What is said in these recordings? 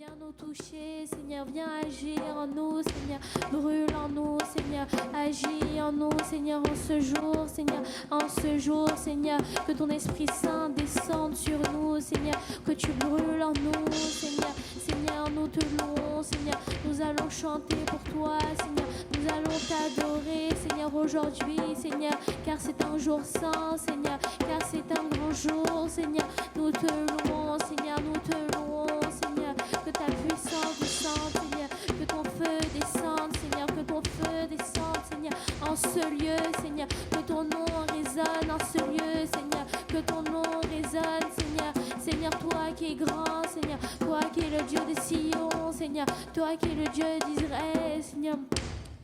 viens nous toucher, Seigneur, viens agir en nous, Seigneur, brûle en nous, Seigneur, agis en nous, Seigneur, en ce jour, Seigneur, que ton Esprit Saint descende sur nous, Seigneur, que tu brûles en nous, Seigneur, Seigneur, nous te louons, Seigneur, nous allons chanter pour toi, Seigneur, nous allons t'adorer, Seigneur, aujourd'hui, Seigneur, car c'est un jour saint, Seigneur, car c'est un grand jour, Seigneur, nous te louons, Seigneur, nous te louons, Seigneur, que ta puissance descende, Seigneur, que ton feu descende, Seigneur, que ton feu descende, Seigneur, en ce lieu, Seigneur, que ton nom résonne en ce lieu, Seigneur, que ton nom résonne, Seigneur, Seigneur, toi qui es grand, Seigneur, toi qui es le Dieu de Sion, Seigneur, toi qui es le Dieu d'Israël, Seigneur,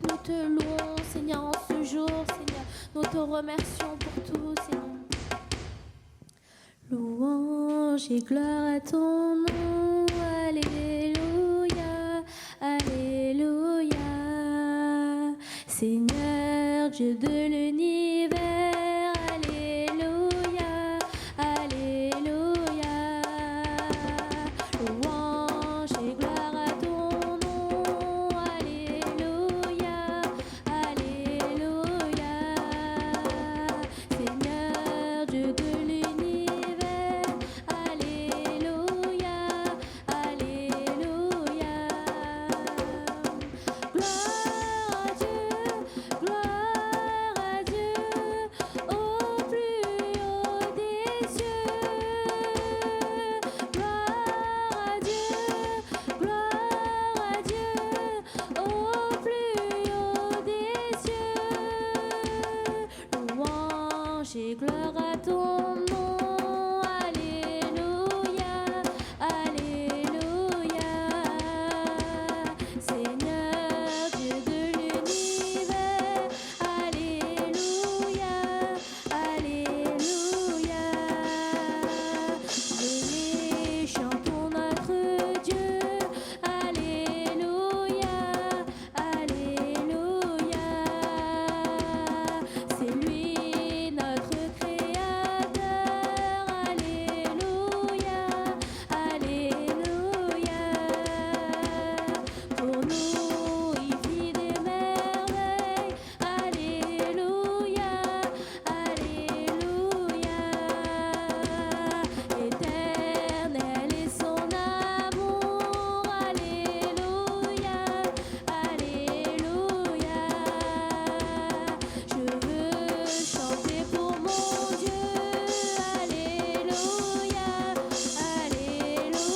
nous te louons, Seigneur, en ce jour, Seigneur, nous te remercions pour tout, Seigneur. Louange et gloire à ton nom, alléluia, alléluia, Seigneur Dieu de l'univers, alléluia, alléluia, louange et gloire à ton nom, alléluia, alléluia, Seigneur Dieu de l'univers, alléluia, alléluia, gloire à Dieu, au plus haut des cieux, gloire à Dieu, au plus haut des cieux, louange et gloire à ton nom, alléluia, alléluia, Seigneur Dieu de l'univers, alléluia, alléluia, venez chantons notre Dieu, alléluia, alléluia, c'est lui notre Créateur, alléluia, alléluia, pour nous il fit des merveilles, alléluia, alléluia, éternel est son amour, alléluia, alléluia, je veux chanter pour mon Dieu, alléluia, alléluia,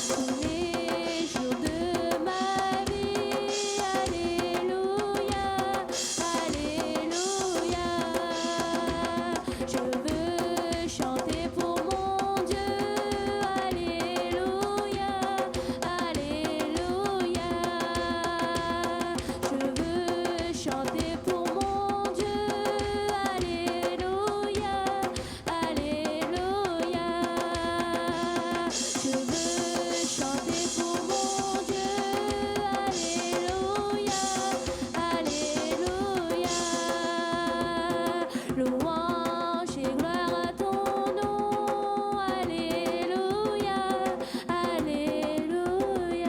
tous les jours de ma vie, alléluia, alléluia, je veux chanter pour mon Dieu, alléluia, alléluia, je veux chanter pour mon Dieu, alléluia, alléluia, je veux chanter pour mon Dieu, alléluia, alléluia, louange et gloire à ton nom, alléluia, alléluia.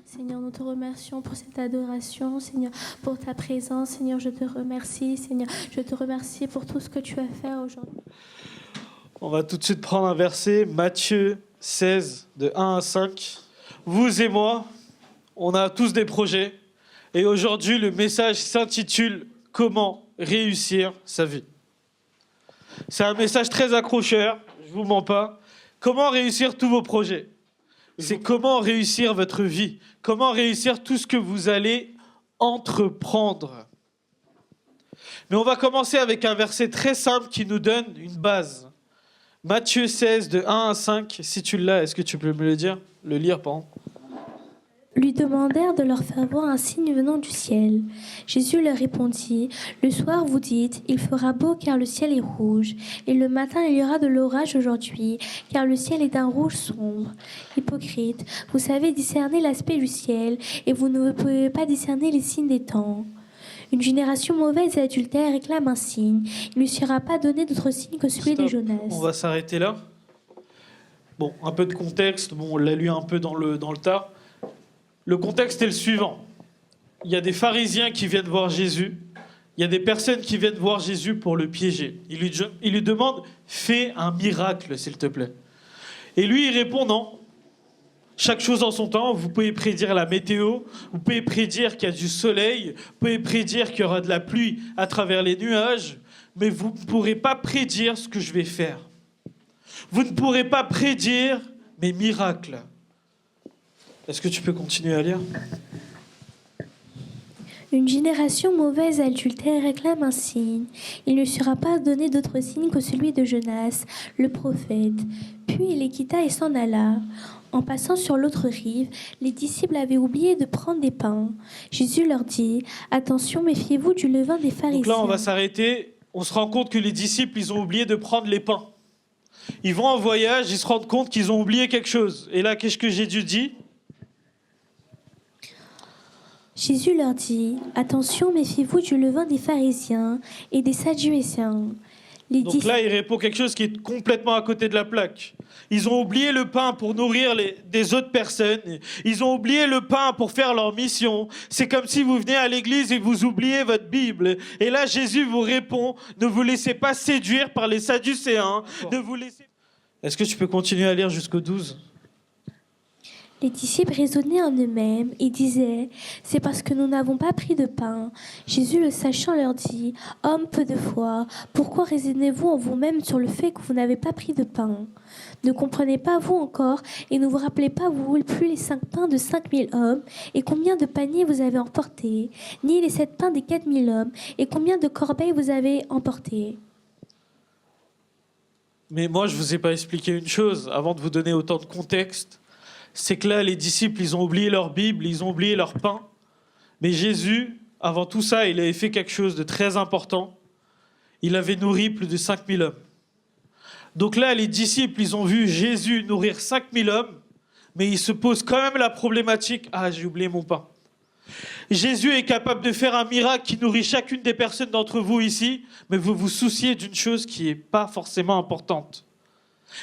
Seigneur, nous te remercions pour cette adoration, Seigneur, pour ta présence, Seigneur, je te remercie, Seigneur, je te remercie pour tout ce que tu as fait aujourd'hui. On va tout de suite prendre un verset, Matthieu 16, de 1 à 5. Vous et moi, on a tous des projets. Et aujourd'hui, le message s'intitule « Comment réussir sa vie ». C'est un message très accrocheur, je vous mens pas. Comment réussir tous vos projets? C'est comment réussir votre vie. Comment réussir tout ce que vous allez entreprendre. Mais on va commencer avec un verset très simple qui nous donne une base. Matthieu 16, de 1 à 5. Si tu l'as, est-ce que tu peux me le dire? Le lire, pardon. Lui demandèrent de leur faire voir un signe venant du ciel. Jésus leur répondit, « Le soir vous dites, il fera beau car le ciel est rouge, et le matin il y aura de l'orage aujourd'hui, car le ciel est d'un rouge sombre. Hypocrite, vous savez discerner l'aspect du ciel, et vous ne pouvez pas discerner les signes des temps. Une génération mauvaise et adultère réclame un signe. Il ne lui sera pas donné d'autre signe que celui de Jonas. » On va s'arrêter là. Bon, un peu de contexte, bon, on l'a lu un peu dans le tas. Le contexte est le suivant. Il y a des pharisiens qui viennent voir Jésus. Il y a des personnes qui viennent voir Jésus pour le piéger. Il lui demande, fais un miracle, s'il te plaît. Et lui, il répond non. Chaque chose en son temps. Vous pouvez prédire la météo, vous pouvez prédire qu'il y a du soleil, vous pouvez prédire qu'il y aura de la pluie à travers les nuages, mais vous ne pourrez pas prédire ce que je vais faire. Vous ne pourrez pas prédire mes miracles. Est-ce que tu peux continuer à lire ? Une génération mauvaise et adultère réclame un signe. Il ne sera pas donné d'autre signe que celui de Jonas, le prophète. Puis il les quitta et s'en alla. En passant sur l'autre rive, les disciples avaient oublié de prendre des pains. Jésus leur dit, « Attention, méfiez-vous du levain des pharisiens. » Donc là, on va s'arrêter. On se rend compte que les disciples, ils ont oublié de prendre les pains. Ils vont en voyage, ils se rendent compte qu'ils ont oublié quelque chose. Et là, qu'est-ce que Jésus dit ? Jésus leur dit, « Attention, méfiez-vous du levain des pharisiens et des sadducéens. » Donc là, il répond quelque chose qui est complètement à côté de la plaque. Ils ont oublié le pain pour nourrir des autres personnes. Ils ont oublié le pain pour faire leur mission. C'est comme si vous venez à l'église et vous oubliez votre Bible. Et là, Jésus vous répond, ne vous laissez pas séduire par les sadducéens. Est-ce que tu peux continuer à lire jusqu'au 12 ? Les disciples raisonnaient en eux-mêmes et disaient, « C'est parce que nous n'avons pas pris de pain. » Jésus, le sachant, leur dit, « Hommes peu de foi, pourquoi raisonnez-vous en vous-même sur le fait que vous n'avez pas pris de pain ? Ne comprenez pas vous encore et ne vous rappelez pas vous plus les 5 pains de 5000 hommes et combien de paniers vous avez emportés, ni les 7 pains des 4000 hommes et combien de corbeilles vous avez emportés. » Mais moi, je ne vous ai pas expliqué une chose avant de vous donner autant de contexte. C'est que là, les disciples, ils ont oublié leur Bible, ils ont oublié leur pain. Mais Jésus, avant tout ça, il avait fait quelque chose de très important. Il avait nourri plus de 5000 hommes. Donc là, les disciples, ils ont vu Jésus nourrir 5000 hommes, mais ils se posent quand même la problématique, « Ah, j'ai oublié mon pain ». Jésus est capable de faire un miracle qui nourrit chacune des personnes d'entre vous ici, mais vous vous souciez d'une chose qui n'est pas forcément importante.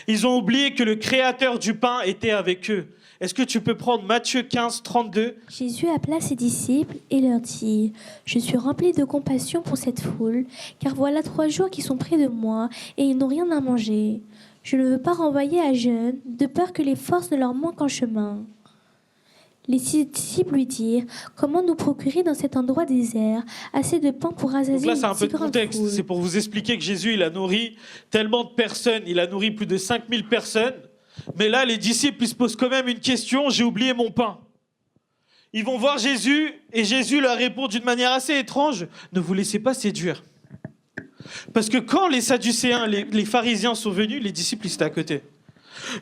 Ils ont oublié que le créateur du pain était avec eux. Est-ce que tu peux prendre Matthieu 15, 32 ? Jésus appela ses disciples et leur dit, « Je suis rempli de compassion pour cette foule, car voilà 3 jours qu'ils sont près de moi et ils n'ont rien à manger. Je ne veux pas renvoyer à jeûne, de peur que les forces ne leur manquent en chemin. » Les disciples lui dirent, « Comment nous procurer dans cet endroit désert assez de pain pour rassasier Donc là, c'est un peu si de grande contexte. foule ?» C'est pour vous expliquer que Jésus, il a nourri tellement de personnes. Il a nourri plus de 5000 personnes. Mais là, les disciples, ils se posent quand même une question. J'ai oublié mon pain. Ils vont voir Jésus et Jésus leur répond d'une manière assez étrange. Ne vous laissez pas séduire. Parce que quand les sadducéens, les pharisiens sont venus, les disciples, ils étaient à côté.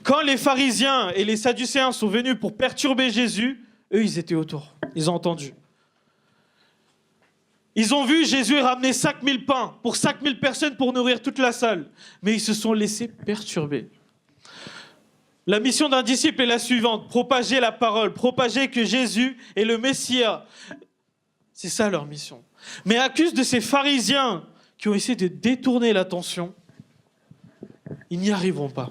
Quand les pharisiens et les sadducéens sont venus pour perturber Jésus, eux, ils étaient autour. Ils ont entendu. Ils ont vu Jésus ramener 5000 pains pour 5000 personnes pour nourrir toute la salle. Mais ils se sont laissés perturber. La mission d'un disciple est la suivante, propager la parole, propager que Jésus est le Messie. C'est ça leur mission. Mais à cause de ces pharisiens qui ont essayé de détourner l'attention, ils n'y arriveront pas.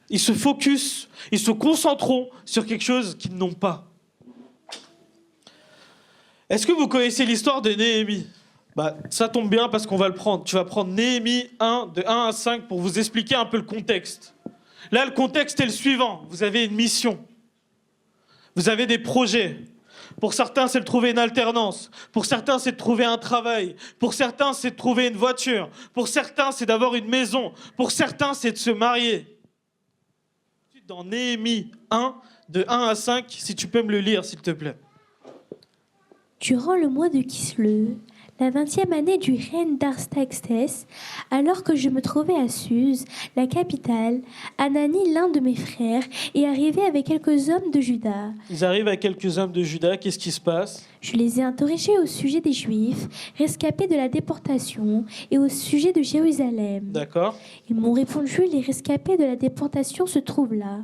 Ils se focus, ils se concentreront sur quelque chose qu'ils n'ont pas. Est-ce que vous connaissez l'histoire de Néhémie ? Ça tombe bien parce qu'on va le prendre. Tu vas prendre Néhémie 1, de 1 à 5 pour vous expliquer un peu le contexte. Là, le contexte est le suivant. Vous avez une mission. Vous avez des projets. Pour certains, c'est de trouver une alternance. Pour certains, c'est de trouver un travail. Pour certains, c'est de trouver une voiture. Pour certains, c'est d'avoir une maison. Pour certains, c'est de se marier. Dans Néhémie 1, de 1 à 5, si tu peux me le lire, s'il te plaît. Durant le mois de Kisleu, la 20e année du règne d'Artaxerxès, alors que je me trouvais à Suse, la capitale, Anani, l'un de mes frères, est arrivé avec quelques hommes de Juda. Ils arrivent avec quelques hommes de Juda, qu'est-ce qui se passe ? Je les ai interrogés au sujet des Juifs, rescapés de la déportation, et au sujet de Jérusalem. D'accord. Ils m'ont répondu, les rescapés de la déportation se trouvent là.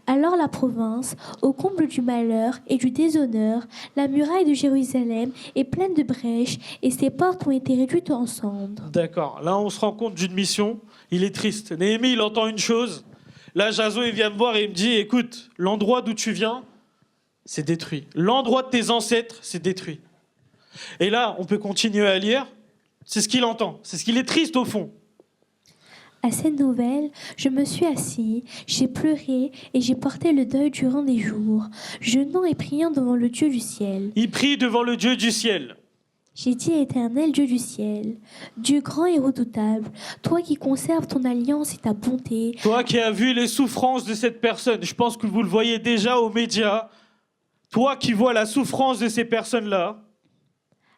Alors la province, au comble du malheur et du déshonneur, la muraille de Jérusalem est pleine de brèches et ses portes ont été réduites en cendres. D'accord. Là, on se rend compte d'une mission. Il est triste. Néhémie, il entend une chose. Là, Jason, il vient me voir et il me dit, écoute, l'endroit d'où tu viens, c'est détruit. L'endroit de tes ancêtres, c'est détruit. Et là, on peut continuer à lire. C'est ce qu'il entend. C'est ce qu'il est triste au fond. À cette nouvelle, je me suis assis, j'ai pleuré et j'ai porté le deuil durant des jours, jeûnant et priant devant le Dieu du ciel. Il prie devant le Dieu du ciel. J'ai dit, Éternel Dieu du ciel, Dieu grand et redoutable, toi qui conserves ton alliance et ta bonté, Toi qui as vu les souffrances de cette personne, je pense que vous le voyez déjà aux médias. Toi qui vois la souffrance de ces personnes-là,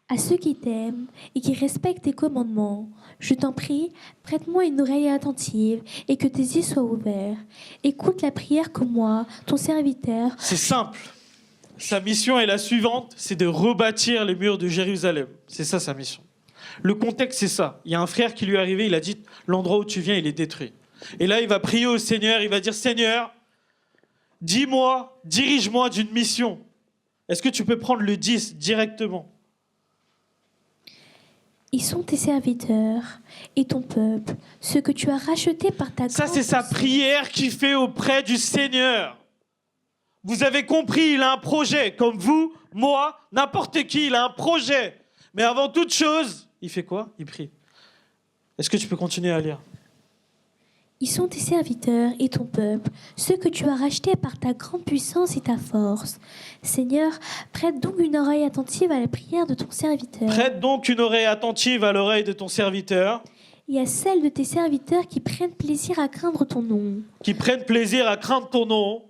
à ceux qui t'aiment et qui respectent tes commandements, je t'en prie, prête-moi une oreille attentive et que tes yeux soient ouverts. Écoute la prière que moi, ton serviteur, c'est simple. Sa mission est la suivante, c'est de rebâtir les murs de Jérusalem. C'est ça sa mission. Le contexte, c'est ça. Il y a un frère qui lui est arrivé, il a dit, l'endroit où tu viens, il est détruit. Et là, il va prier au Seigneur, il va dire, Seigneur, dis-moi, dirige-moi d'une mission. Est-ce que tu peux prendre le 10 directement ? ils sont tes serviteurs et ton peuple, ceux que tu as rachetés par ta grande Ça, c'est sa puissance. prière qu'il fait auprès du Seigneur. Vous avez compris, il a un projet. Comme vous, moi, n'importe qui, il a un projet. Mais avant toute chose, il fait quoi ? Il prie. Est-ce que tu peux continuer à lire ? Ils sont tes serviteurs et ton peuple, ceux que tu as rachetés par ta grande puissance et ta force. Seigneur, prête donc une oreille attentive à la prière de ton serviteur Prête donc une oreille attentive à l'oreille de ton serviteur, et à celle de tes serviteurs qui prennent plaisir à craindre ton nom. qui prenne plaisir à craindre ton nom.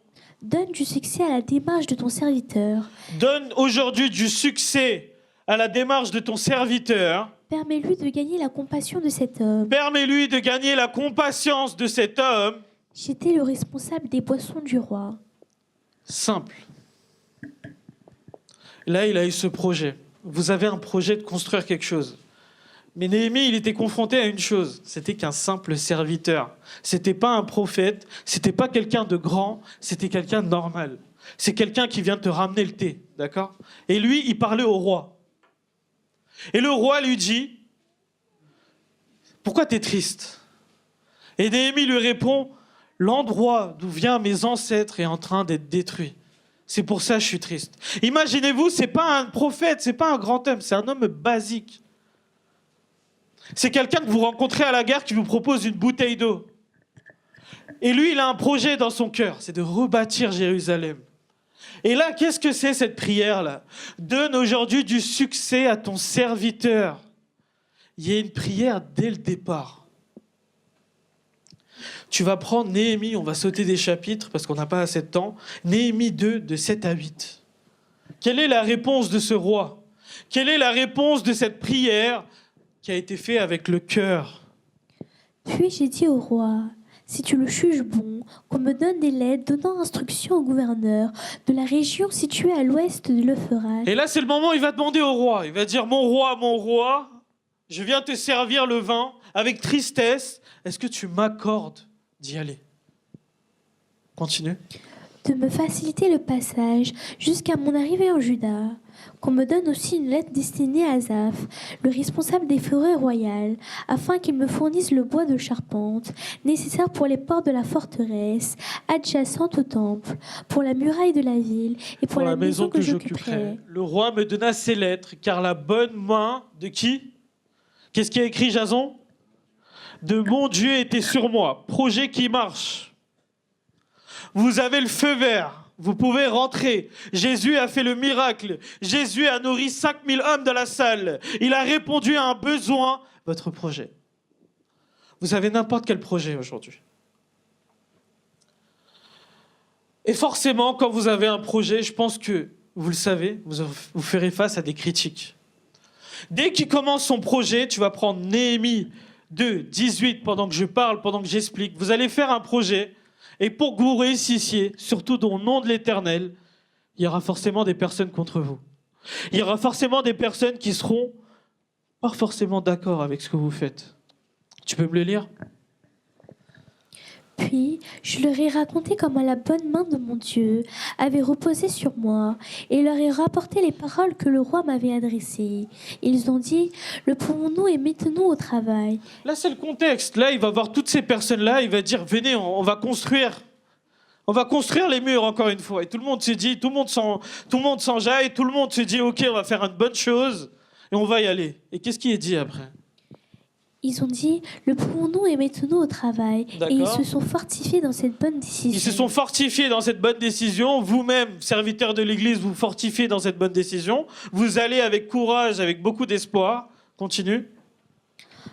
Donne du succès à la démarche de ton serviteur. Donne aujourd'hui du succès à la démarche de ton serviteur. Permets-lui de gagner la compassion de cet homme. Permets-lui de gagner la compassion de cet homme. J'étais le responsable des boissons du roi. Simple. Là, il a eu ce projet. Vous avez un projet de construire quelque chose. Mais Néhémie, il était confronté à une chose. C'était qu'un simple serviteur. C'était pas un prophète. C'était pas quelqu'un de grand. C'était quelqu'un de normal. C'est quelqu'un qui vient te ramener le thé. D'accord ? Et lui, il parlait au roi. Et le roi lui dit, pourquoi t'es triste ? Et Néhémie lui répond, l'endroit d'où viennent mes ancêtres est en train d'être détruit. C'est pour ça que je suis triste. Imaginez-vous, c'est pas un prophète, c'est pas un grand homme, c'est un homme basique. C'est quelqu'un que vous rencontrez à la gare qui vous propose une bouteille d'eau. Et lui, il a un projet dans son cœur, c'est de rebâtir Jérusalem. Et là, qu'est-ce que c'est cette prière-là ? Donne aujourd'hui du succès à ton serviteur. Il y a une prière dès le départ. Tu vas prendre Néhémie, on va sauter des chapitres parce qu'on n'a pas assez de temps. Néhémie 2, de 7 à 8. Quelle est la réponse de ce roi ? Quelle est la réponse de cette prière qui a été faite avec le cœur ? Puis j'ai dit au roi, si tu le juges bon, qu'on me donne des lettres donnant instruction au gouverneur de la région située à l'ouest de l'Euphrate. Et là, c'est le moment où il va demander au roi. Il va dire, mon roi, je viens te servir le vin avec tristesse. Est-ce que tu m'accordes d'y aller ? Continue. De me faciliter le passage jusqu'à mon arrivée en Juda, qu'on me donne aussi une lettre destinée à Asaph, le responsable des forêts royales, afin qu'il me fournisse le bois de charpente nécessaire pour les portes de la forteresse, adjacente au temple, pour la muraille de la ville et pour la maison que j'occuperai. Le roi me donna ces lettres, car la bonne main de qui ? Qu'est-ce qui a écrit Jason ? De mon Dieu était sur moi. Projet qui marche. Vous avez le feu vert. Vous pouvez rentrer. Jésus a fait le miracle. Jésus a nourri 5000 hommes dans la salle. Il a répondu à un besoin. Votre projet. Vous avez n'importe quel projet aujourd'hui. Et forcément, quand vous avez un projet, je pense que, vous le savez, vous ferez face à des critiques. Dès qu'il commence son projet, tu vas prendre Néhémie 2, 18, pendant que je parle, pendant que j'explique. Vous allez faire un projet. Et pour que vous réussissiez, surtout dans le nom de l'Éternel, il y aura forcément des personnes contre vous. Il y aura forcément des personnes qui seront pas forcément d'accord avec ce que vous faites. Tu peux me le lire ? Puis je leur ai raconté comment la bonne main de mon Dieu avait reposé sur moi et leur ai rapporté les paroles que le roi m'avait adressées. Ils ont dit, le pouvons-nous et mettons-nous au travail. Là, c'est le contexte. Là, il va voir toutes ces personnes-là, il va dire, venez, on va construire. On va construire les murs, encore une fois. Et tout le monde se dit, tout le monde s'enjaille, tout le monde se dit, ok, on va faire une bonne chose et on va y aller. Et qu'est-ce qui est dit après ? Ils ont dit, le pouvons-nous et mettons-nous au travail. D'accord. Et ils se sont fortifiés dans cette bonne décision. Ils se sont fortifiés dans cette bonne décision. Vous-même, serviteurs de l'Église, vous fortifiez dans cette bonne décision. Vous allez avec courage, avec beaucoup d'espoir. Continue.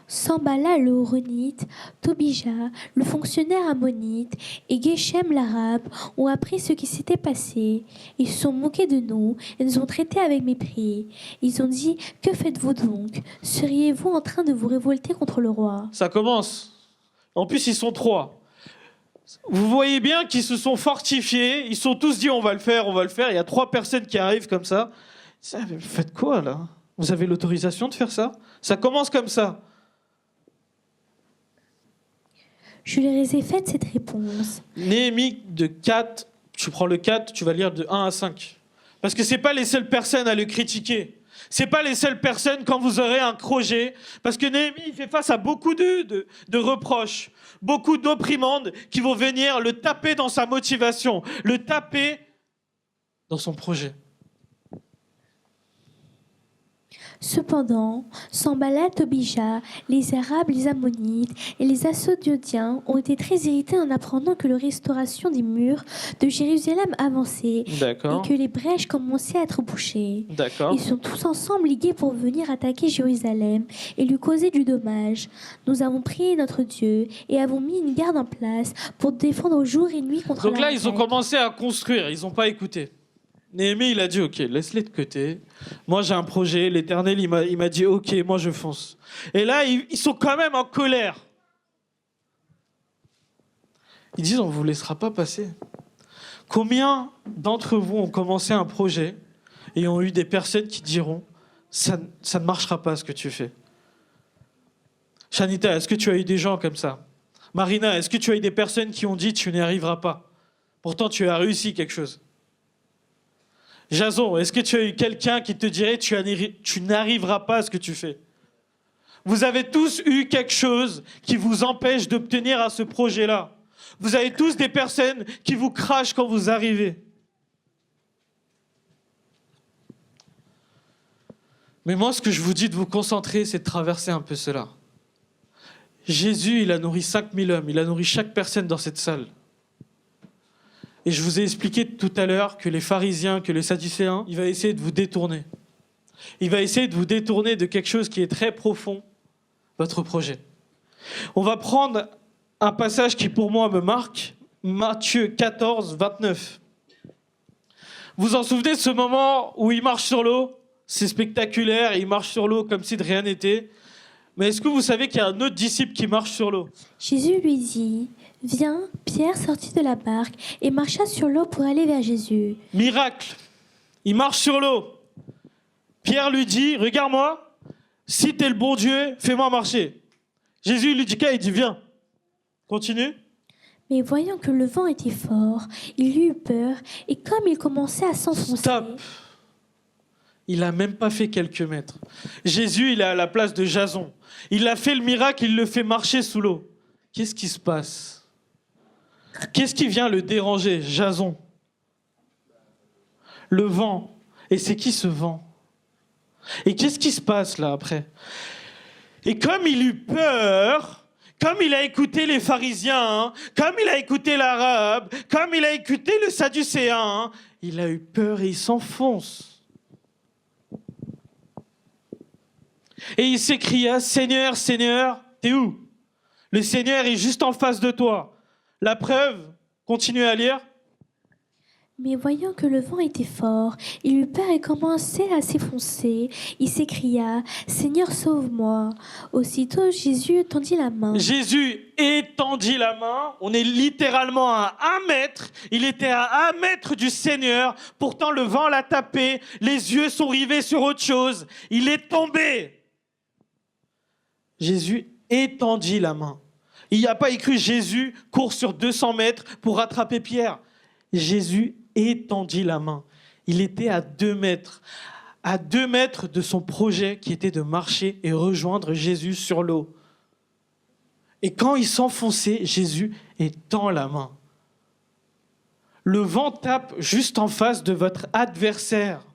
Sambala le Horonite, Tobija, le fonctionnaire ammonite et Geshem l'arabe ont appris ce qui s'était passé. Ils se sont moqués de nous et nous ont traités avec mépris. Ils ont dit, que faites-vous donc ? Seriez-vous en train de vous révolter contre le roi ? Ça commence. En plus, ils sont 3. Vous voyez bien qu'ils se sont fortifiés. Ils sont tous dit, on va le faire, on va le faire. Il y a 3 personnes qui arrivent comme ça. Vous faites quoi, là ? Vous avez l'autorisation de faire ça ? Ça commence comme ça. Je leur ai fait cette réponse. Néhémie de 4, tu prends le 4, tu vas lire de 1 à 5. Parce que ce n'est pas les seules personnes à le critiquer. Ce n'est pas les seules personnes quand vous aurez un projet. Parce que Néhémie il fait face à beaucoup de reproches, beaucoup d'opprimandes qui vont venir le taper dans sa motivation, le taper dans son projet. Cependant, Sambala, Tobija, les Arabes, les Ammonites et les Assodiodiens ont été très irrités en apprenant que la restauration des murs de Jérusalem avançait D'accord. et que les brèches commençaient à être bouchées. D'accord. Ils sont tous ensemble ligués pour venir attaquer Jérusalem et lui causer du dommage. Nous avons prié notre Dieu et avons mis une garde en place pour défendre jour et nuit contre Donc là, l'attaque. ils ont commencé à construire, ils n'ont pas écouté. Néhémie, il a dit, ok, laisse-les de côté. Moi, j'ai un projet. L'Éternel, il m'a dit, ok, moi, je fonce. Et là, ils sont quand même en colère. Ils disent, on ne vous laissera pas passer. Combien d'entre vous ont commencé un projet et ont eu des personnes qui diront, ça ne marchera pas ce que tu fais ? Shanita, est-ce que tu as eu des gens comme ça ? Marina, est-ce que tu as eu des personnes qui ont dit, tu n'y arriveras pas ? Pourtant, tu as réussi quelque chose. Jason, est-ce que tu as eu quelqu'un qui te dirait tu n'arriveras pas à ce que tu fais ? Vous avez tous eu quelque chose qui vous empêche d'obtenir à ce projet-là. Vous avez tous des personnes qui vous crachent quand vous arrivez. Mais moi, ce que je vous dis de vous concentrer, c'est de traverser un peu cela. Jésus, il a nourri 5000 hommes, il a nourri chaque personne dans cette salle. Et je vous ai expliqué tout à l'heure que les pharisiens, que les sadducéens, il va essayer de vous détourner. Il va essayer de vous détourner de quelque chose qui est très profond, votre projet. On va prendre un passage qui pour moi me marque, Matthieu 14, 29. Vous vous en souvenez de ce moment où il marche sur l'eau ? C'est spectaculaire, il marche sur l'eau comme si de rien n'était. Mais est-ce que vous savez qu'il y a un autre disciple qui marche sur l'eau ? Jésus lui dit, viens, Pierre sortit de la barque et marcha sur l'eau pour aller vers Jésus. Miracle, il marche sur l'eau. Pierre lui dit, regarde-moi, si t'es le bon Dieu, fais-moi marcher. Jésus lui dit quoi ? Il dit, viens. Continue. Mais voyant que le vent était fort, il eut peur et comme il commençait à s'enfoncer... Stop. Il n'a même pas fait quelques mètres. Jésus, il est à la place de Jason. Il a fait le miracle, il le fait marcher sous l'eau. Qu'est-ce qui se passe ? Qu'est-ce qui vient le déranger ? Jason. Le vent. Et c'est qui ce vent ? Et qu'est-ce qui se passe là après ? Et comme il eut peur, comme il a écouté les pharisiens, comme il a écouté l'arabe, comme il a écouté le sadducéen, il a eu peur et il s'enfonce. Et il s'écria, Seigneur, Seigneur, t'es où ? Le Seigneur est juste en face de toi. La preuve, continuez à lire. Mais voyant que le vent était fort, il eut peur et commençait à s'enfoncer. Il s'écria, Seigneur, sauve-moi. Aussitôt, Jésus tendit la main. Jésus étendit la main. On est littéralement à 1 mètre. Il était à 1 mètre du Seigneur. Pourtant, le vent l'a tapé. Les yeux sont rivés sur autre chose. Il est tombé. Jésus étendit la main. Il n'y a pas écrit Jésus court sur 200 mètres pour rattraper Pierre. Jésus étendit la main. Il était à 2 mètres. À 2 mètres de son projet qui était de marcher et rejoindre Jésus sur l'eau. Et quand il s'enfonçait, Jésus étend la main. Le vent tape juste en face de votre adversaire.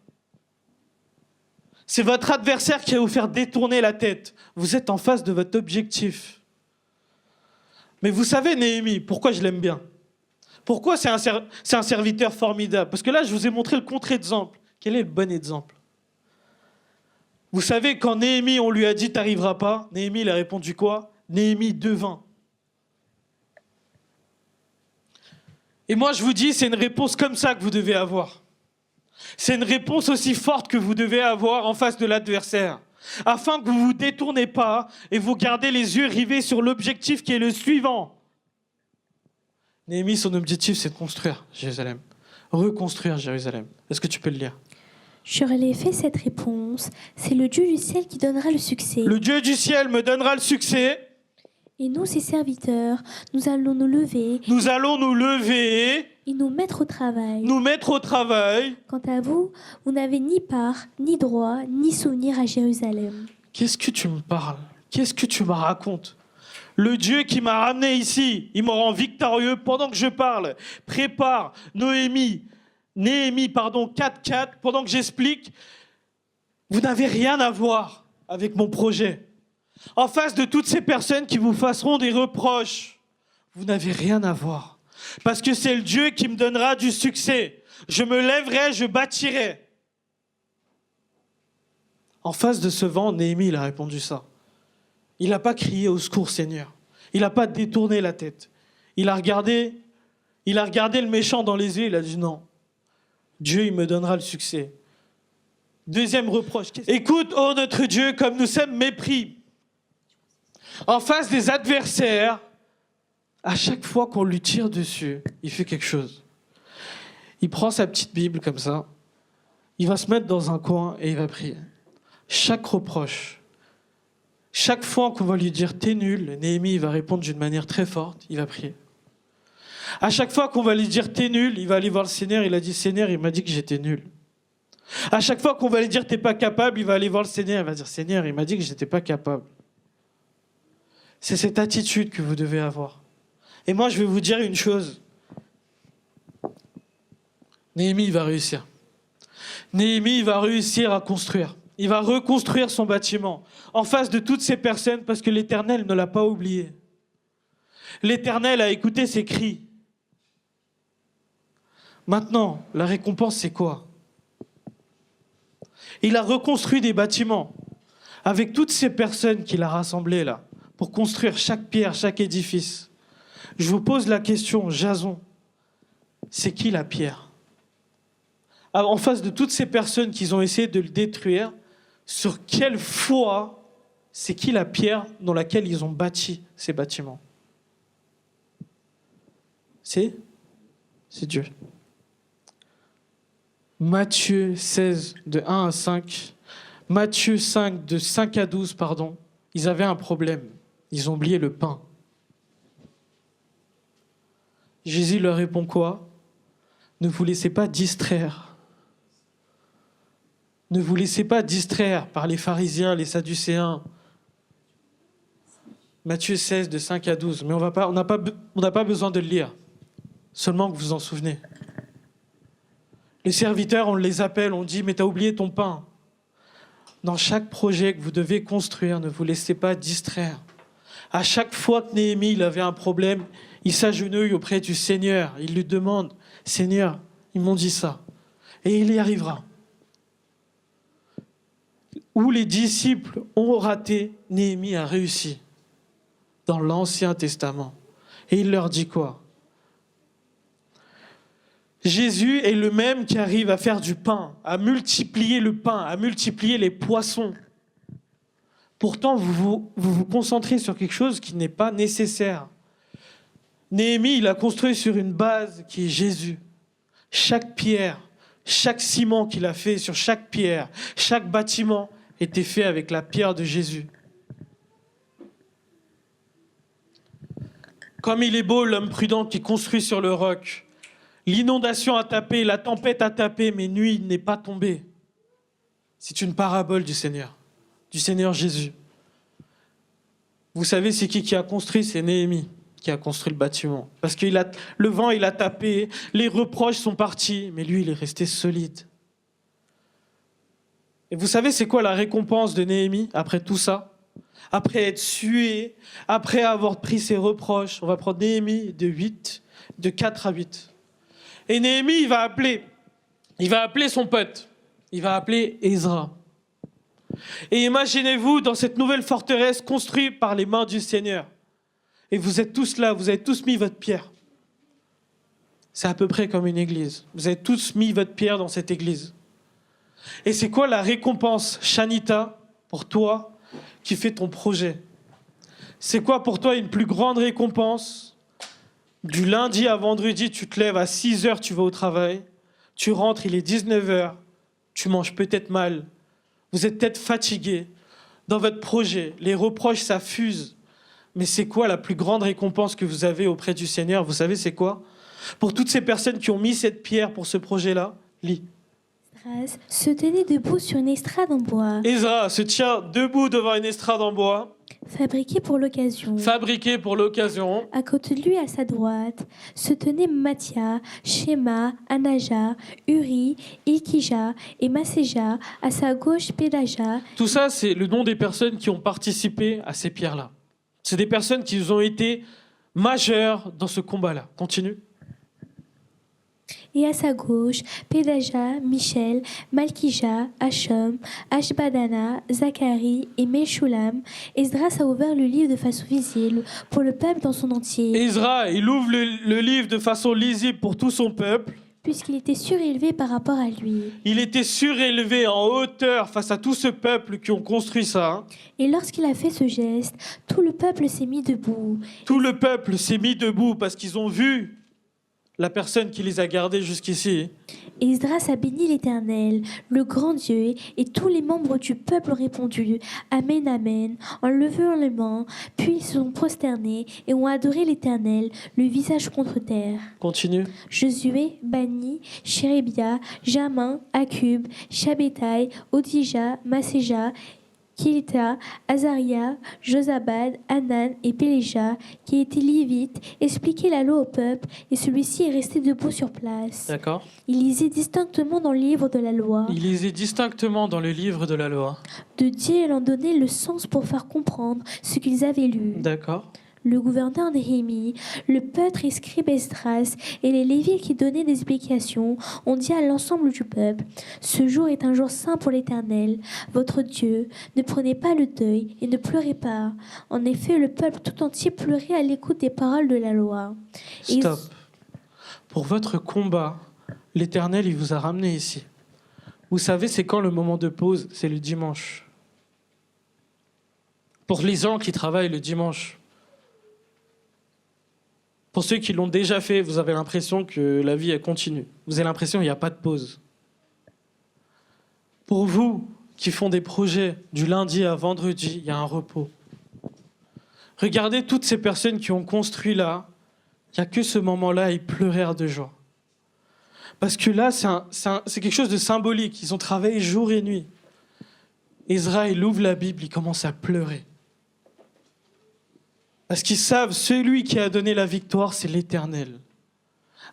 C'est votre adversaire qui va vous faire détourner la tête. Vous êtes en face de votre objectif. Mais vous savez, Néhémie, pourquoi je l'aime bien? Pourquoi c'est un serviteur formidable? Parce que là, je vous ai montré le contre-exemple. Quel est le bon exemple? Vous savez, quand Néhémie, on lui a dit « t'arriveras pas », Néhémie, il a répondu quoi? Néhémie 2:20. Et moi, je vous dis, c'est une réponse comme ça que vous devez avoir. C'est une réponse aussi forte que vous devez avoir en face de l'adversaire, afin que vous ne vous détournez pas et vous gardez les yeux rivés sur l'objectif qui est le suivant. Néhémie, son objectif, c'est de construire Jérusalem, reconstruire Jérusalem. Est-ce que tu peux le lire? Je relève cette réponse. C'est le Dieu du ciel qui donnera le succès. Le Dieu du ciel me donnera le succès. Et nous, ses serviteurs, nous allons nous lever. Nous allons nous lever. Et nous mettre au travail. Nous mettre au travail. Quant à vous, vous n'avez ni part, ni droit, ni souvenir à Jérusalem. Qu'est-ce que tu me parles? Qu'est-ce que tu me racontes? Le Dieu qui m'a ramené ici, il me rend victorieux pendant que je parle. Prépare Néhémie 4:4, pendant que j'explique. Vous n'avez rien à voir avec mon projet. En face de toutes ces personnes qui vous feront des reproches, vous n'avez rien à voir. Parce que c'est le Dieu qui me donnera du succès. Je me lèverai, je bâtirai. En face de ce vent, Néhémie, il a répondu ça. Il n'a pas crié au secours, Seigneur. Il n'a pas détourné la tête. Il a regardé le méchant dans les yeux, il a dit non. Dieu, il me donnera le succès. Deuxième reproche. Écoute, ô notre Dieu, comme nous sommes mépris. En face des adversaires, à chaque fois qu'on lui tire dessus, il fait quelque chose. Il prend sa petite Bible comme ça, il va se mettre dans un coin et il va prier. Chaque reproche, chaque fois qu'on va lui dire « t'es nul », Néhémie il va répondre d'une manière très forte, il va prier. À chaque fois qu'on va lui dire « t'es nul », il va aller voir le Seigneur, il a dit « Seigneur, il m'a dit que j'étais nul ». À chaque fois qu'on va lui dire « t'es pas capable », il va aller voir le Seigneur, il va dire « Seigneur, il m'a dit que j'étais pas capable ». C'est cette attitude que vous devez avoir. Et moi, je vais vous dire une chose. Néhémie, il va réussir. Néhémie, il va réussir à construire. Il va reconstruire son bâtiment en face de toutes ces personnes parce que l'Éternel ne l'a pas oublié. L'Éternel a écouté ses cris. Maintenant, la récompense, c'est quoi? Il a reconstruit des bâtiments avec toutes ces personnes qu'il a rassemblées là pour construire chaque pierre, chaque édifice. Je vous pose la question, Jason, c'est qui la pierre? En face de toutes ces personnes qui ont essayé de le détruire, sur quelle foi, c'est qui la pierre dans laquelle ils ont bâti ces bâtiments? C'est Dieu. Matthieu 16, de 1 à 5. Matthieu 5, de 5 à 12, pardon. Ils avaient un problème. Ils ont oublié le pain. Jésus leur répond quoi? Ne vous laissez pas distraire. Ne vous laissez pas distraire par les pharisiens, les sadducéens. Matthieu 16, de 5 à 12. Mais on n'a pas besoin de le lire. Seulement que vous vous en souvenez. Les serviteurs, on les appelle, on dit « Mais t'as oublié ton pain ». Dans chaque projet que vous devez construire, ne vous laissez pas distraire. À chaque fois que Néhémie il avait un problème, il s'agenouille auprès du Seigneur. Il lui demande « Seigneur, ils m'ont dit ça. » Et il y arrivera. Où les disciples ont raté, Néhémie a réussi. Dans l'Ancien Testament. Et il leur dit quoi? Jésus est le même qui arrive à faire du pain, à multiplier le pain, à multiplier les poissons. Pourtant, vous vous concentrez sur quelque chose qui n'est pas nécessaire. Néhémie, il a construit sur une base qui est Jésus. Chaque pierre, chaque ciment qu'il a fait sur chaque pierre, chaque bâtiment était fait avec la pierre de Jésus. Comme il est beau l'homme prudent qui construit sur le roc. L'inondation a tapé, la tempête a tapé, mais nuit n'est pas tombée. C'est une parabole du Seigneur Jésus. Vous savez, c'est qui a construit? C'est Néhémie qui a construit le bâtiment. Parce que le vent, il a tapé, les reproches sont partis, mais lui, il est resté solide. Et vous savez, c'est quoi la récompense de Néhémie après tout ça? Après être sué, après avoir pris ses reproches, on va prendre Néhémie de 4 à 8. Et Néhémie, il va appeler son pote, il va appeler Ezra. Et imaginez-vous dans cette nouvelle forteresse construite par les mains du Seigneur. Et vous êtes tous là, vous avez tous mis votre pierre. C'est à peu près comme une église. Vous avez tous mis votre pierre dans cette église. Et c'est quoi la récompense, Shanita, pour toi qui fais ton projet? C'est quoi pour toi une plus grande récompense? Du lundi à vendredi, tu te lèves à 6h, tu vas au travail. Tu rentres, il est 19h. Tu manges peut-être mal. Vous êtes peut-être fatigué. Dans votre projet, les reproches, ça fuse. Mais c'est quoi la plus grande récompense que vous avez auprès du Seigneur? Vous savez, c'est quoi? Pour toutes ces personnes qui ont mis cette pierre pour ce projet-là, lis. Esdras se tenait debout sur une estrade en bois, Ezra se tient debout devant une estrade en bois, fabriquée pour l'occasion. fabriquée pour l'occasion. À côté de lui, à sa droite, se tenaient Mathia, Shema, Anaja, Uri, Ilkija et Maséja. À sa gauche, Pédaja. Tout ça, c'est le nom des personnes qui ont participé à ces pierres-là. C'est des personnes qui ont été majeures dans ce combat-là. Continue. Et à sa gauche, Pédaja, Michel, Malkija, Hachom, Ashbadana, Zacharie et Meshulam. Esdras a ouvert le livre de façon visible pour le peuple dans son entier, Ezra, il ouvre le livre de façon lisible pour tout son peuple. puisqu'il était surélevé par rapport à lui. Il était surélevé en hauteur face à tout ce peuple qui ont construit ça. Et lorsqu'il a fait ce geste, tout le peuple s'est mis debout. Tout le peuple s'est mis debout parce qu'ils ont vu la personne qui les a gardés jusqu'ici. Et Esdras a béni l'Éternel, le grand Dieu, et tous les membres du peuple ont répondu « Amen, Amen » en levant les mains, puis ils se sont prosternés et ont adoré l'Éternel, le visage contre terre. Continue. Josué, Bani, Chérébia, Jamin, Akub, Shabétaï, Odija, Maséja, Kilita, Azaria, Josabad, Hanan et Péléja, qui étaient lévites, expliquaient la loi au peuple, et celui-ci est resté debout sur place. D'accord. Il lisait distinctement dans le livre de la loi. Il lisait distinctement dans le livre de la loi. De Dieu, il en donnait le sens pour faire comprendre ce qu'ils avaient lu. D'accord. Le gouverneur Néhémie, le peuple et scribe Esdras et les Lévites qui donnaient des explications ont dit à l'ensemble du peuple: ce jour est un jour saint pour l'Éternel, votre Dieu. Ne prenez pas le deuil et ne pleurez pas. En effet, le peuple tout entier pleurait à l'écoute des paroles de la loi. Et Stop. Pour votre combat, l'Éternel, il vous a ramené ici. Vous savez, c'est quand le moment de pause? C'est le dimanche. Pour les gens qui travaillent le dimanche. Pour ceux qui l'ont déjà fait, vous avez l'impression que la vie, elle continue. Vous avez l'impression qu'il n'y a pas de pause. Pour vous qui font des projets du lundi à vendredi, il y a un repos. Regardez toutes ces personnes qui ont construit là. Il n'y a que ce moment-là, ils pleurèrent de joie. Parce que là, c'est quelque chose de symbolique. Ils ont travaillé jour et nuit. Ezra, il ouvre la Bible, il commence à pleurer. Parce qu'ils savent, celui qui a donné la victoire, c'est l'Éternel.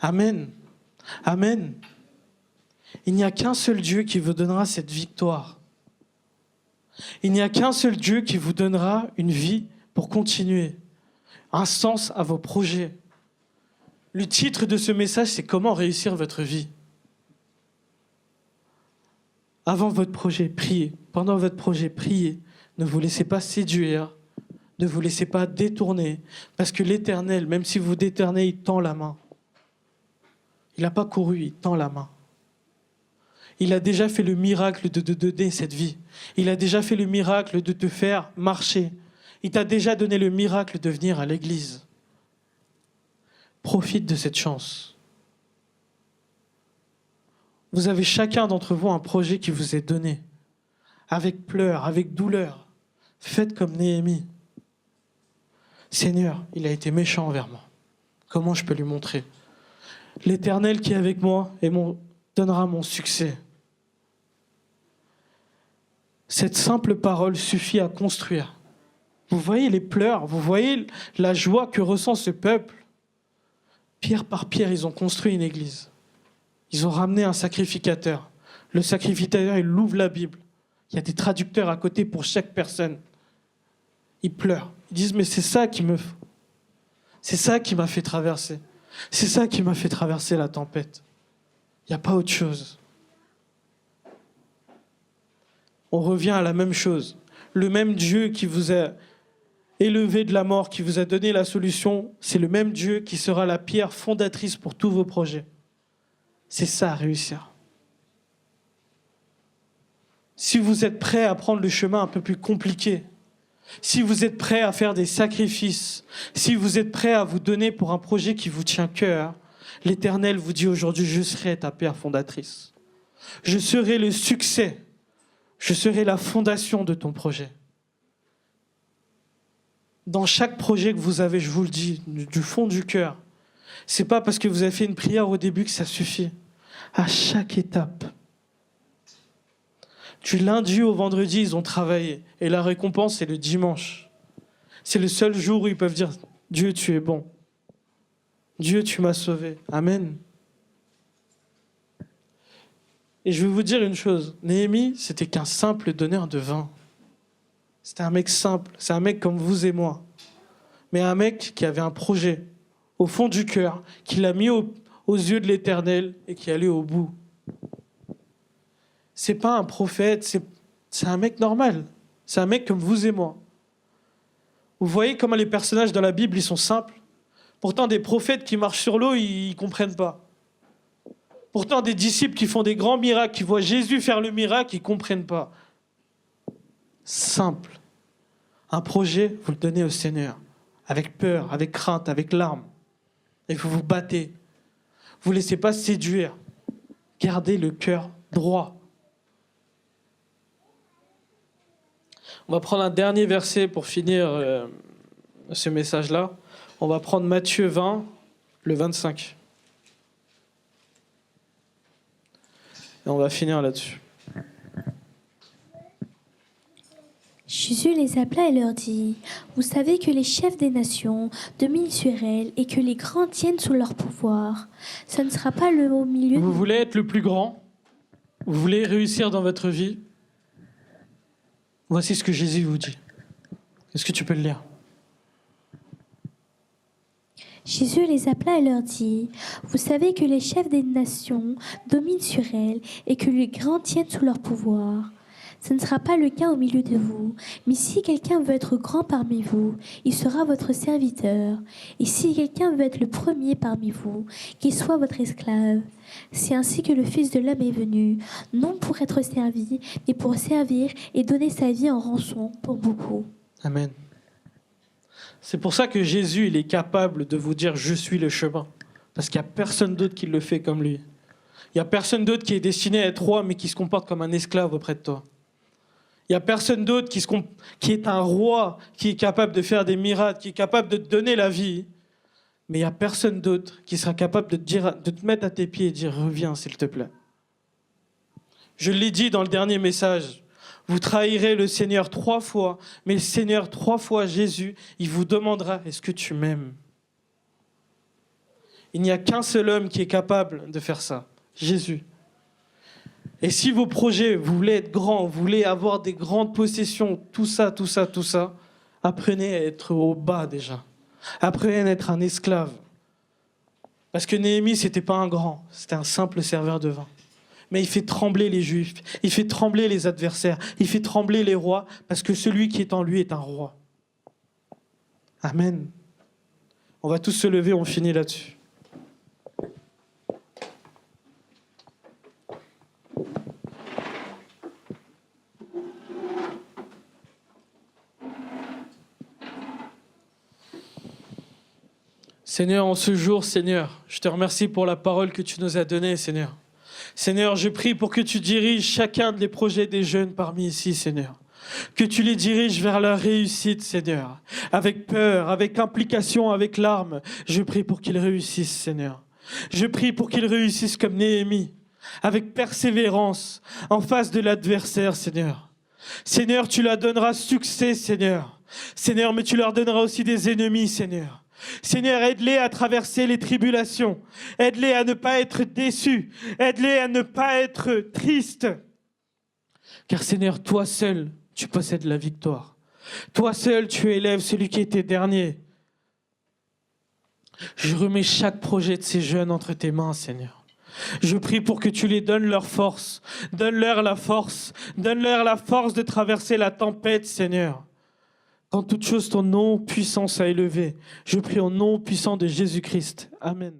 Amen. Amen. Il n'y a qu'un seul Dieu qui vous donnera cette victoire. Il n'y a qu'un seul Dieu qui vous donnera une vie pour continuer, un sens à vos projets. Le titre de ce message, c'est « Comment réussir votre vie ?» Avant votre projet, priez. Pendant votre projet, priez. Ne vous laissez pas séduire. Ne vous laissez pas détourner, parce que l'Éternel, même si vous détournez, il tend la main. Il n'a pas couru, il tend la main. Il a déjà fait le miracle de te donner cette vie. Il a déjà fait le miracle de te faire marcher. Il t'a déjà donné le miracle de venir à l'église. Profite de cette chance. Vous avez chacun d'entre vous un projet qui vous est donné, avec pleurs, avec douleur. Faites comme Néhémie. Seigneur, il a été méchant envers moi. Comment je peux lui montrer? L'Éternel qui est avec moi donnera mon succès. Cette simple parole suffit à construire. Vous voyez les pleurs, vous voyez la joie que ressent ce peuple. Pierre par pierre, ils ont construit une église. Ils ont ramené un sacrificateur. Le sacrificateur, il ouvre la Bible. Il y a des traducteurs à côté pour chaque personne. Ils pleurent. Ils disent, mais c'est ça c'est ça qui m'a fait traverser. C'est ça qui m'a fait traverser la tempête. Il n'y a pas autre chose. On revient à la même chose. Le même Dieu qui vous a élevé de la mort, qui vous a donné la solution, c'est le même Dieu qui sera la pierre fondatrice pour tous vos projets. C'est ça, réussir. Si vous êtes prêt à prendre le chemin un peu plus compliqué, si vous êtes prêt à faire des sacrifices, si vous êtes prêt à vous donner pour un projet qui vous tient cœur, l'Éternel vous dit aujourd'hui, je serai ta pierre fondatrice. Je serai le succès. Je serai la fondation de ton projet. Dans chaque projet que vous avez, je vous le dis, du fond du cœur, c'est pas parce que vous avez fait une prière au début que ça suffit. À chaque étape. Du lundi au vendredi, ils ont travaillé. Et la récompense, c'est le dimanche. C'est le seul jour où ils peuvent dire « Dieu, tu es bon. Dieu, tu m'as sauvé. Amen. » Et je vais vous dire une chose. Néhémie, c'était qu'un simple donneur de vin. C'était un mec simple. C'est un mec comme vous et moi. Mais un mec qui avait un projet au fond du cœur, qui l'a mis aux yeux de l'Éternel et qui allait au bout. C'est pas un prophète, c'est un mec normal. C'est un mec comme vous et moi. Vous voyez comment les personnages dans la Bible, ils sont simples. Pourtant, des prophètes qui marchent sur l'eau, ils ne comprennent pas. Pourtant, des disciples qui font des grands miracles, qui voient Jésus faire le miracle, ils ne comprennent pas. Simple. Un projet, vous le donnez au Seigneur. Avec peur, avec crainte, avec larmes. Et vous vous battez. Vous ne laissez pas séduire. Gardez le cœur droit. On va prendre un dernier verset pour finir ce message-là. On va prendre Matthieu 20, le 25. Et on va finir là-dessus. Jésus les appela et leur dit, « Vous savez que les chefs des nations dominent sur elles et que les grands tiennent sous leur pouvoir. Ce ne sera pas le au milieu... » Vous voulez être le plus grand? Vous voulez réussir dans votre vie? Voici ce que Jésus vous dit. Est-ce que tu peux le lire? Jésus les appela et leur dit, « Vous savez que les chefs des nations dominent sur elles et que les grands tiennent sous leur pouvoir. Ce ne sera pas le cas au milieu de vous, mais si quelqu'un veut être grand parmi vous, il sera votre serviteur. Et si quelqu'un veut être le premier parmi vous, qu'il soit votre esclave. C'est ainsi que le Fils de l'homme est venu, non pour être servi, mais pour servir et donner sa vie en rançon pour beaucoup. » Amen. C'est pour ça que Jésus, il est capable de vous dire « Je suis le chemin ». Parce qu'il n'y a personne d'autre qui le fait comme lui. Il n'y a personne d'autre qui est destiné à être roi, mais qui se comporte comme un esclave auprès de toi. Il n'y a personne d'autre qui est un roi, qui est capable de faire des miracles, qui est capable de te donner la vie. Mais il n'y a personne d'autre qui sera capable de te mettre à tes pieds et dire « Reviens, s'il te plaît ». Je l'ai dit dans le dernier message. Vous trahirez le Seigneur 3 fois, mais le Seigneur 3 fois, Jésus, il vous demandera « Est-ce que tu m'aimes ?» Il n'y a qu'un seul homme qui est capable de faire ça, Jésus. Et si vos projets, vous voulez être grands, vous voulez avoir des grandes possessions, tout ça, apprenez à être au bas déjà. Apprenez à être un esclave. Parce que Néhémie, c'était pas un grand, c'était un simple serveur de vin. Mais il fait trembler les Juifs, il fait trembler les adversaires, il fait trembler les rois, parce que celui qui est en lui est un roi. Amen. On va tous se lever, on finit là-dessus. Seigneur, en ce jour, Seigneur, je te remercie pour la parole que tu nous as donnée, Seigneur. Seigneur, je prie pour que tu diriges chacun des projets des jeunes parmi ici, Seigneur. Que tu les diriges vers leur réussite, Seigneur. Avec peur, avec implication, avec larmes. Je prie pour qu'ils réussissent, Seigneur. Je prie pour qu'ils réussissent comme Néhémie, avec persévérance, en face de l'adversaire, Seigneur. Seigneur, tu leur donneras succès, Seigneur. Seigneur, mais tu leur donneras aussi des ennemis, Seigneur. Seigneur, aide-les à traverser les tribulations. Aide-les à ne pas être déçus. Aide-les à ne pas être tristes. Car Seigneur, toi seul, tu possèdes la victoire. Toi seul, tu élèves celui qui était dernier. Je remets chaque projet de ces jeunes entre tes mains, Seigneur. Je prie pour que tu les donnes leur force. Donne-leur la force. Donne-leur la force de traverser la tempête, Seigneur. Qu'en toute chose, ton nom puissant soit élevé. Je prie au nom puissant de Jésus-Christ. Amen.